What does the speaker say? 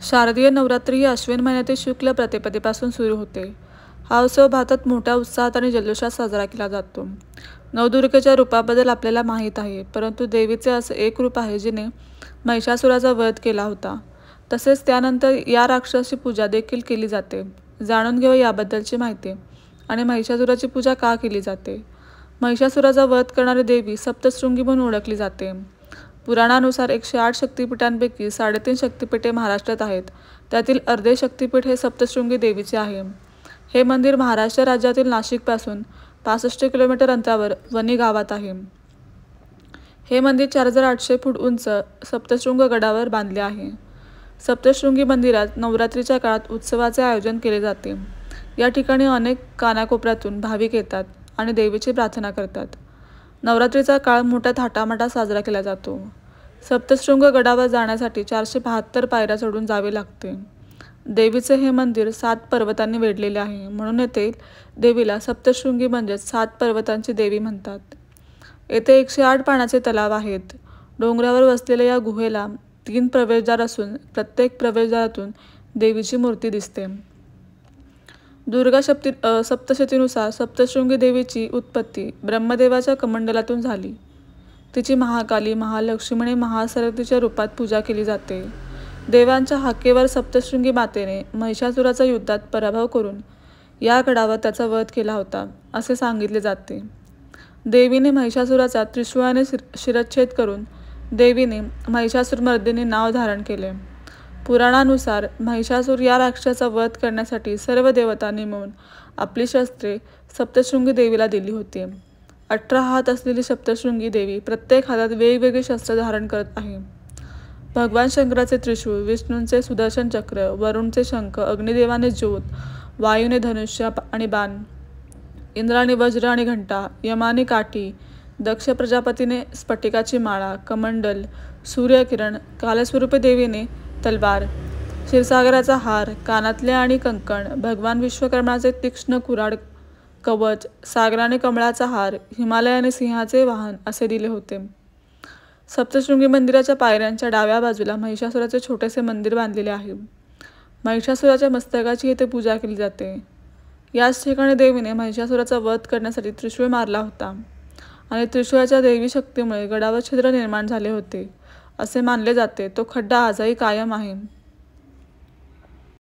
शारदीय नवरात्री ही अश्विन महिन्यातील शुक्ल प्रतिपदेपासून सुरू होते. हा उत्सव भारतात मोठ्या उत्साहात आणि जल्लोषात साजरा केला जातो. नवदुर्गेच्या रूपाबद्दल आपल्याला माहीत आहे, परंतु देवीचे असे एक रूप आहे जिने महिषासुराचा वध केला होता. तसेच त्यानंतर या राक्षसाची पूजा देखील केली जाते. जाणून घेऊ याबद्दलची माहिती आणि महिषासुराची पूजा का केली जाते. महिषासुराचा वध करणारी देवी सप्तशृंगी म्हणून ओळखली जाते. पुराणानुसार 108 शक्तिपीठांपैकी 3.5 शक्तिपीठे महाराष्ट्रात आहेत. त्यातील अर्धे शक्तिपीठ हे सप्तशृंगी देवीचे आहे. हे मंदिर महाराष्ट्र राज्यातील नाशिकपासून 65 किलोमीटर अंतरावर वणी गावात आहे. हे मंदिर 4800 फूट उंच सप्तशृंग गडावर बांधले आहे. सप्तशृंगी मंदिरात नवरात्रीच्या काळात उत्सवाचे आयोजन केले जाते. या ठिकाणी अनेक कानाकोपऱ्यातून भाविक येतात आणि देवीची प्रार्थना करतात. नवरात्रीचा काळ मोठ्या थाटामाटात साजरा केला जातो. सप्तशृंग गडावर जाण्यासाठी 472 पायऱ्या चढून जावे लागते. देवीचे हे मंदिर 7 पर्वतांनी वेढलेले आहे, म्हणून येथे देवीला सप्तशृंगी म्हणजेच 7 पर्वतांची देवी म्हणतात. येथे 108 पाण्याचे तलाव आहेत. डोंगरावर वसलेल्या या गुहेला 3 प्रवेशद्वार असून प्रत्येक प्रवेशद्वारातून देवीची मूर्ती दिसते. दुर्गा सप्तशतीनुसार सप्तशृंगी देवीची उत्पत्ती ब्रह्मदेवाच्या कमंडलातून झाली. तिची महाकाली, महालक्ष्मी आणि महासरस्वतीच्या रूपात पूजा केली जाते. देवांच्या हाकेवर सप्तशृंगी मातेने महिषासुराचा युद्धात पराभव करून या गडावर त्याचा वध केला होता, असे सांगितले जाते. देवीने महिषासुराचा त्रिशूळाने शिरच्छेद करून देवीने महिषासुरमर्दिनी नाव धारण केले. पुराणानुसार महिषासूर या राक्षसाचा वध करण्यासाठी सर्व देवतांनी मिळून आपली शस्त्रे सप्तशृंगी देवीला दिली होती. 18 हात असलेली सप्तशृंगी देवी प्रत्येक हातात वेगवेगळी शस्त्र धारण करत आहे. भगवान शंकराचे त्रिशूळ, विष्णूंचे सुदर्शन चक्र, वरुणचे शंख, अग्निदेवाने ज्योत, वायूने धनुष्य आणि बाण, इंद्राने वज्र आणि घंटा, यमाने काठी, दक्ष प्रजापतीने स्फटिकाची माळा, कमंडल, सूर्यकिरण, कालस्वरूपे देवीने तलवार, क्षीरसागराचा हार, कानातले आणि कंकण, भगवान विश्वकर्माचे तीक्ष्ण कुऱ्हाड कवच, सागराने कमळाचा हार, हिमालयाने सिंहाचे वाहन असे दिले होते. सप्तशृंगी मंदिराच्या पायऱ्यांच्या डाव्या बाजूला महिषासुराचे छोटेसे मंदिर बांधलेले आहे. महिषासुराच्या मस्तकाची येथे पूजा केली जाते. याच ठिकाणी देवीने महिषासुराचा वध करण्यासाठी त्रिशूळ मारला होता आणि त्रिशूळाच्या दैवी शक्तीमुळे गडावर छिद्र निर्माण झाले होते असे मानले जाते. तो खड्डा आजही कायम आहे.